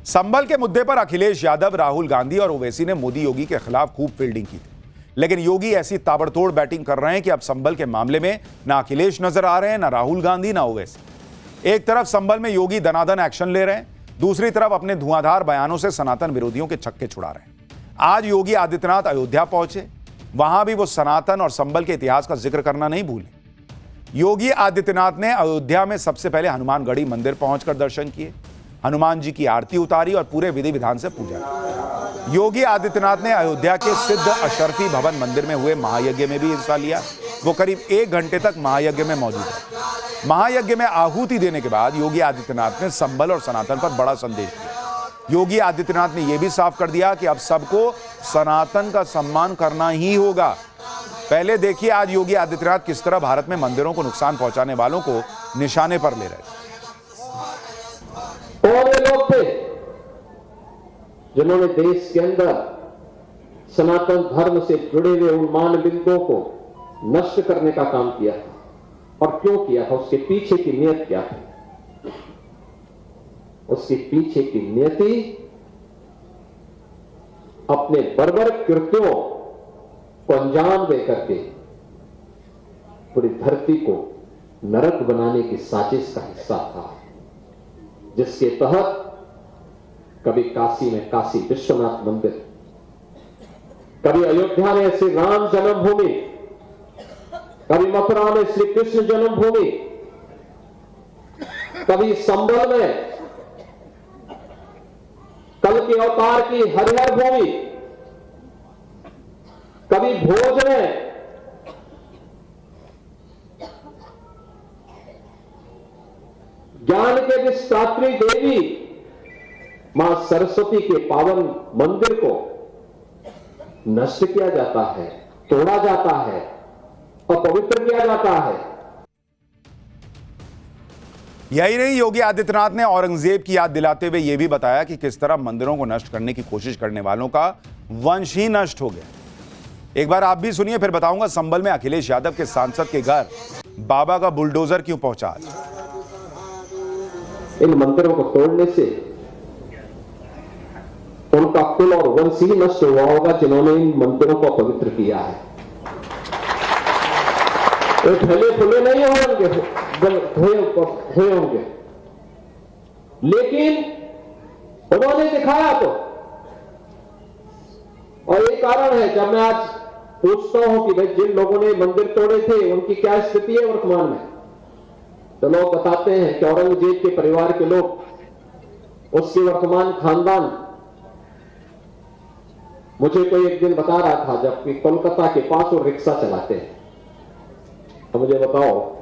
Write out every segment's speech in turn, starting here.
संभल के मुद्दे पर अखिलेश यादव, राहुल गांधी और ओवैसी ने मोदी योगी के खिलाफ खूब फील्डिंग की थी, लेकिन योगी ऐसी ताबड़तोड़ बैटिंग कर रहे हैं कि अब संभल के मामले में ना अखिलेश नजर आ रहे हैं, ना राहुल गांधी, ना ओवैसी। एक तरफ संभल में योगी दनादन एक्शन ले रहे हैं, दूसरी तरफ अपने धुआंधार बयानों से सनातन विरोधियों के छक्के छुड़ा रहे हैं। आज योगी आदित्यनाथ अयोध्या पहुंचे, वहां भी वो सनातन और संभल के इतिहास का जिक्र करना नहीं भूले। योगी आदित्यनाथ ने अयोध्या में सबसे पहले हनुमानगढ़ी मंदिर पहुंचकर दर्शन किए, हनुमान जी की आरती उतारी और पूरे विधि विधान से पूजा की। योगी आदित्यनाथ ने अयोध्या के सिद्ध अशरफी भवन मंदिर में हुए महायज्ञ में भी हिस्सा लिया। वो करीब 1 घंटे तक महायज्ञ में मौजूद है। महायज्ञ में आहुति देने के बाद योगी आदित्यनाथ ने संभल और सनातन पर बड़ा संदेश दिया। योगी आदित्यनाथ ने यह भी साफ कर दिया कि अब सबको सनातन का सम्मान करना ही होगा। पहले देखिए आज योगी आदित्यनाथ किस तरह भारत में मंदिरों को नुकसान पहुंचाने वालों को निशाने पर ले रहे थे। और ये लोग थे जिन्होंने देश के अंदर सनातन धर्म से जुड़े हुए उन मान बिंदुओं को नष्ट करने का काम किया था। और क्यों किया था, उसके पीछे की नियत क्या थी? उसके पीछे की नियति अपने बर्बर कृत्यों को अंजाम देकर के पूरी धरती को नरक बनाने की साजिश का हिस्सा था, जिसके तहत कभी काशी में काशी विश्वनाथ मंदिर, कभी अयोध्या में श्री राम जन्मभूमि, कभी मथुरा में श्री कृष्ण जन्मभूमि, कभी संभल में कल के अवतार की हरिहर भूमि, कभी भोज में ज्ञान के विस्तात्री देवी मां सरस्वती के पावन मंदिर को नष्ट किया जाता है, तोड़ा जाता है, अपवित्र किया जाता है। यही नहीं, योगी आदित्यनाथ ने औरंगजेब की याद दिलाते हुए यह भी बताया कि किस तरह मंदिरों को नष्ट करने की कोशिश करने वालों का वंश ही नष्ट हो गया। एक बार आप भी सुनिए, फिर बताऊंगा संभल में अखिलेश यादव के सांसद के घर बाबा का बुलडोजर क्यों पहुंचा। इन मंदिरों को तोड़ने से उनका कुल और वंश ही नष्ट हुआ होगा जिन्होंने इन मंदिरों को अपवित्र किया है। वो फैले फुले नहीं होंगे, लेकिन उन्होंने दिखाया तो। और एक कारण है, जब मैं आज पूछता हूं कि भाई जिन लोगों ने मंदिर तोड़े थे उनकी क्या स्थिति है वर्तमान में, तो लोग बताते हैं कि औरंगजेब के परिवार के लोग, उसके वर्तमान खानदान। मुझे कोई एक दिन बता रहा था, जबकि कोलकाता के पास वो रिक्शा चलाते हैं, तो मुझे बताओ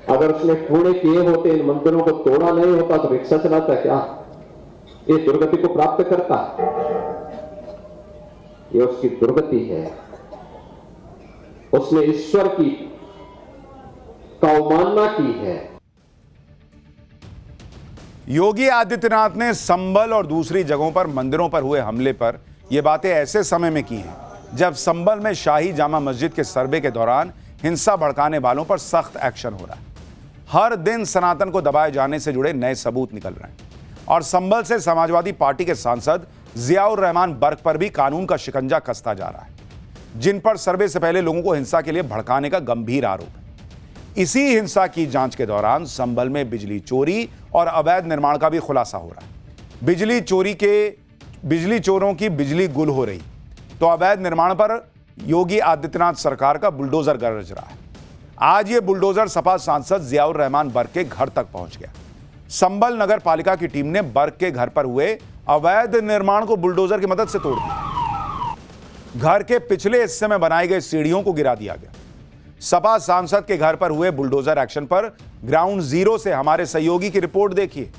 अगर उसने कूड़े किए होते, इन मंदिरों को तोड़ा नहीं होता, तो रिक्शा चलाता क्या? ये दुर्गति को प्राप्त करता, ये उसकी दुर्गति है। उसने ईश्वर की अवमानना की है। योगी आदित्यनाथ ने संभल और दूसरी जगहों पर मंदिरों पर हुए हमले पर यह बातें ऐसे समय में की हैं जब संभल में शाही जामा मस्जिद के सर्वे के दौरान हिंसा भड़काने वालों पर सख्त एक्शन हो रहा है। हर दिन सनातन को दबाए जाने से जुड़े नए सबूत निकल रहे हैं और संभल से समाजवादी पार्टी के सांसद जियाउर रहमान बर्क पर भी कानून का शिकंजा कसता जा रहा है, जिन पर सर्वे से पहले लोगों को हिंसा के लिए भड़काने का गंभीर आरोप है। इसी हिंसा की जांच के दौरान संभल में बिजली चोरी और अवैध निर्माण का भी खुलासा हो रहा है। बिजली चोरों की बिजली गुल हो रही, तो अवैध निर्माण पर योगी आदित्यनाथ सरकार का बुलडोजर गरज रहा है। आज ये बुलडोजर सपा सांसद जियाउर रहमान बर्क के घर तक पहुंच गया। संभल नगर पालिका की टीम ने बर्क के घर पर हुए अवैध निर्माण को बुलडोजर की मदद से तोड़ दिया। घर के पिछले हिस्से में बनाई गई सीढ़ियों को गिरा दिया गया। सपा सांसद के घर पर हुए बुलडोजर एक्शन पर ग्राउंड जीरो से हमारे सहयोगी की रिपोर्ट देखिए,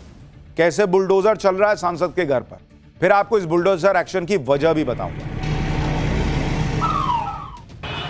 कैसे बुलडोजर चल रहा है सांसद के घर पर। फिर आपको इस बुलडोजर एक्शन की वजह भी बताऊंगा।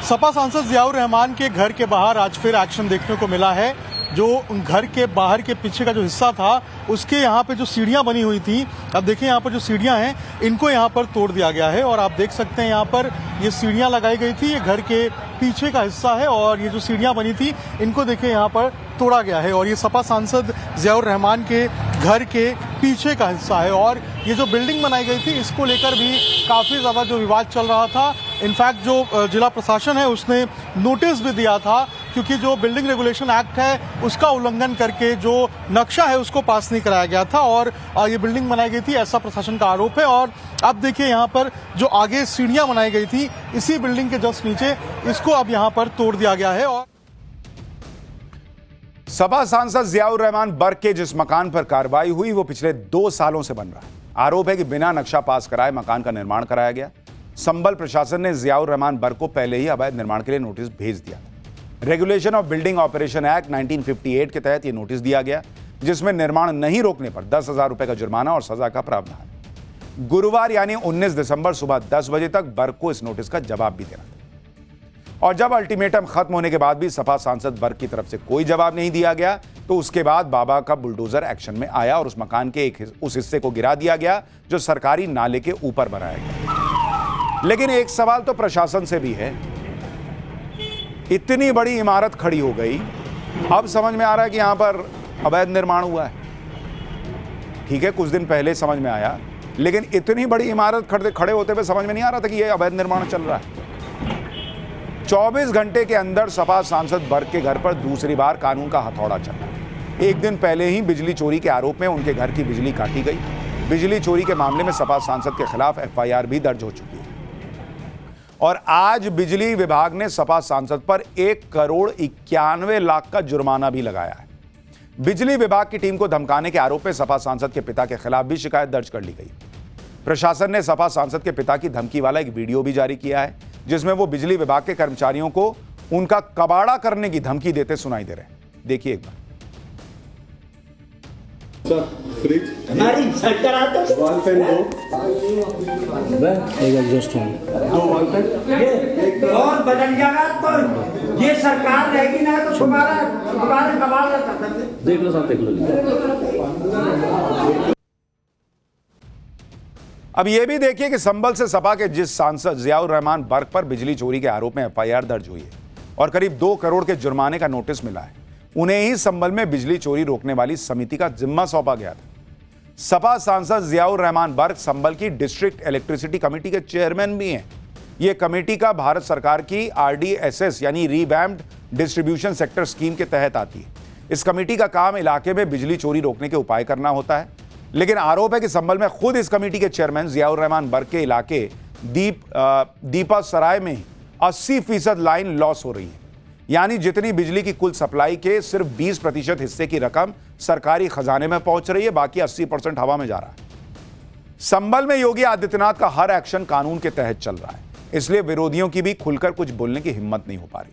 सपा सांसद जियाउर रहमान के घर के बाहर आज फिर एक्शन देखने को मिला है। जो घर के बाहर के पीछे का जो हिस्सा था, उसके यहाँ पे जो सीढ़ियाँ बनी हुई थी, अब देखिए यहाँ पर जो सीढ़ियाँ हैं इनको यहाँ पर तोड़ दिया गया है। और आप देख सकते हैं यहाँ पर ये सीढ़ियाँ लगाई गई थी, ये घर के पीछे का हिस्सा है और ये जो सीढ़ियाँ बनी थी इनको देखिए यहाँ पर तोड़ा गया है और ये सपा सांसद जियाउर रहमान के घर के पीछे का हिस्सा है। और ये जो बिल्डिंग बनाई गई थी इसको लेकर भी काफ़ी ज़्यादा जो विवाद चल रहा था। इनफैक्ट जो जिला प्रशासन है उसने नोटिस भी दिया था, क्योंकि जो बिल्डिंग रेगुलेशन एक्ट है उसका उल्लंघन करके जो नक्शा है उसको पास नहीं कराया गया था और ये बिल्डिंग बनाई गई थी, ऐसा प्रशासन का आरोप है। और अब देखिए यहाँ पर जो आगे सीढ़ियाँ बनाई गई थी इसी बिल्डिंग के जस्ट नीचे, इसको अब यहाँ पर तोड़ दिया गया है। और सपा सांसद जियाउर रहमान बर्क के जिस मकान पर कार्रवाई हुई वो पिछले 2 सालों से बन रहा है। आरोप है कि बिना नक्शा पास कराए मकान का निर्माण कराया गया। संभल प्रशासन ने जियाउर रहमान बर्क को पहले ही अवैध निर्माण के लिए नोटिस भेज दिया। Regulation of building operation act 1958 के तहत यह नोटिस दिया गया, जिसमें निर्माण नहीं रोकने पर 10,000 रुपए का जुर्माना और सजा का प्रावधान। गुरुवार यानी 19 दिसंबर सुबह 10 बजे तक बर्क को इस नोटिस का जवाब भी देना था। और जब अल्टीमेटम खत्म होने के बाद भी सपा सांसद बर्क की तरफ से कोई जवाब नहीं दिया गया, तो उसके बाद बाबा का बुलडोजर एक्शन में आया और उस मकान के उस हिस्से को गिरा दिया गया जो सरकारी नाले के ऊपर बनाया गया। लेकिन एक सवाल तो प्रशासन से भी है, इतनी बड़ी इमारत खड़ी हो गई, अब समझ में आ रहा है कि यहां पर अवैध निर्माण हुआ है। ठीक है, कुछ दिन पहले समझ में आया, लेकिन इतनी बड़ी इमारत खड़े होते हुए समझ में नहीं आ रहा था कि यह अवैध निर्माण चल रहा है। 24 घंटे के अंदर सपा सांसद बर्क के घर पर दूसरी बार कानून का हथौड़ा चला। एक दिन पहले ही बिजली चोरी के आरोप में उनके घर की बिजली काटी गई। बिजली चोरी के मामले में सपा सांसद के खिलाफ एफआईआर भी दर्ज हो चुकी है। और आज बिजली विभाग ने सपा सांसद पर 1,91,00,000 का जुर्माना भी लगाया है। बिजली विभाग की टीम को धमकाने के आरोप में सपा सांसद के पिता के खिलाफ भी शिकायत दर्ज कर ली गई। प्रशासन ने सपा सांसद के पिता की धमकी वाला एक वीडियो भी जारी किया है, जिसमें वो बिजली विभाग के कर्मचारियों को उनका कबाड़ा करने की धमकी देते सुनाई दे रहे हैं। देखिए एक बार। हमारी सरकार तो वॉल फैन दो, एक एग्जॉस्ट फैन, 2 वॉल फैन, और बदल जाएगा तो ये सरकार रहेगी ना तो तुम्हारा कमाल देख लो साहब, देख लो। अब यह भी देखिए कि संभल से सपा के जिस सांसद जियाउर रहमान बर्क पर बिजली चोरी के आरोप में एफआईआर दर्ज हुई है और करीब 2 करोड़ के जुर्माने का नोटिस मिला है, उन्हें ही संभल में बिजली चोरी रोकने वाली समिति का जिम्मा सौंपा गया था। सपा सांसद जियाउर रहमान बर्क संभल की डिस्ट्रिक्ट इलेक्ट्रिसिटी कमेटी के चेयरमैन भी हैं। यह कमेटी का भारत सरकार की RDSS यानी रिवैम्प्ड डिस्ट्रीब्यूशन सेक्टर स्कीम के तहत आती है। इस कमेटी का काम इलाके में बिजली चोरी रोकने के उपाय करना होता है। लेकिन आरोप है कि संभल में खुद इस कमेटी के चेयरमैन जियाउर रहमान बर्क के इलाके दीपा सराय में 80% लाइन लॉस हो रही है। यानी जितनी बिजली की कुल सप्लाई के सिर्फ 20% हिस्से की रकम सरकारी खजाने में पहुंच रही है, बाकी 80% हवा में जा रहा है। संभल में योगी आदित्यनाथ का हर एक्शन कानून के तहत चल रहा है, इसलिए विरोधियों की भी खुलकर कुछ बोलने की हिम्मत नहीं हो पा रही।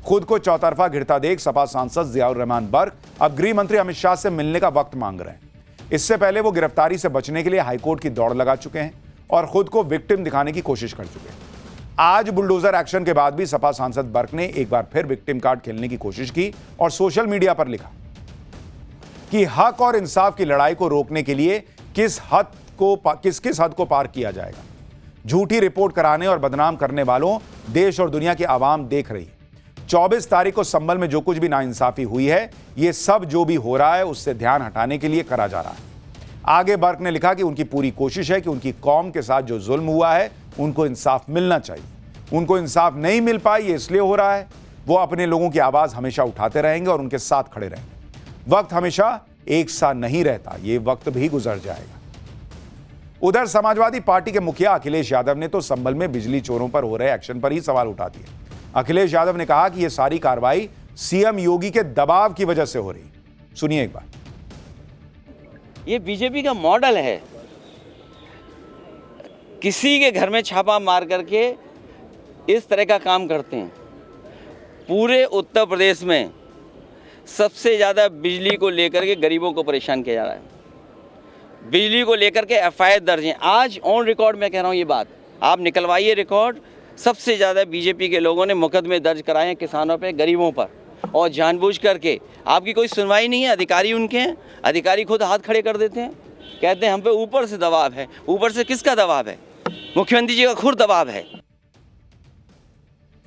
खुद को चौतरफा घिरता देख सपा सांसद जियाउर रहमान बर्क अब गृह मंत्री अमित शाह से मिलने का वक्त मांग रहे हैं। इससे पहले वो गिरफ्तारी से बचने के लिए हाईकोर्ट की दौड़ लगा चुके हैं और खुद को विक्टिम दिखाने की कोशिश कर चुके हैं। आज बुलडोजर एक्शन के बाद भी सपा सांसद बर्क ने एक बार फिर विक्टिम कार्ड खेलने की कोशिश की और सोशल मीडिया पर लिखा कि हक और इंसाफ की लड़ाई को रोकने के लिए किस हद को पार किया जाएगा। झूठी रिपोर्ट कराने और बदनाम करने वालों देश और दुनिया की आवाम देख रही है। 24 तारीख को संभल में जो कुछ भी नाइंसाफी हुई है, ये सब जो भी हो रहा है उससे ध्यान हटाने के लिए करा जा रहा है। आगे बर्क ने लिखा कि उनकी पूरी कोशिश है कि उनकी कौम के साथ जो जुल्म हुआ है उनको इंसाफ मिलना चाहिए। उनको इंसाफ नहीं मिल पाई, ये इसलिए हो रहा है। वो अपने लोगों की आवाज हमेशा उठाते रहेंगे और उनके साथ खड़े रहेंगे। वक्त हमेशा एक सा नहीं रहता, ये वक्त भी गुजर जाएगा। उधर समाजवादी पार्टी के मुखिया अखिलेश यादव ने तो संभल में बिजली चोरों पर हो रहे एक्शन पर ही सवाल उठा दिए। अखिलेश यादव ने कहा कि यह सारी कार्रवाई सीएम योगी के दबाव की वजह से हो रही। सुनिए एक बार। ये बीजेपी का मॉडल है, किसी के घर में छापा मार करके इस तरह का काम करते हैं। पूरे उत्तर प्रदेश में सबसे ज़्यादा बिजली को लेकर के गरीबों को परेशान किया जा रहा है। बिजली को लेकर के एफआईआर दर्ज हैं। आज ऑन रिकॉर्ड मैं कह रहा हूँ, ये बात आप निकलवाइए रिकॉर्ड। सबसे ज़्यादा बीजेपी के लोगों ने मुकदमे दर्ज कराए हैं किसानों पे, गरीबों पर, और जानबूझ करके। आपकी कोई सुनवाई नहीं है। अधिकारी उनके हैं, अधिकारी खुद हाथ खड़े कर देते हैं, कहते हैं हम पे ऊपर से दबाव है। ऊपर से किसका दबाव है? मुख्यमंत्री जी का खुद दबाव है।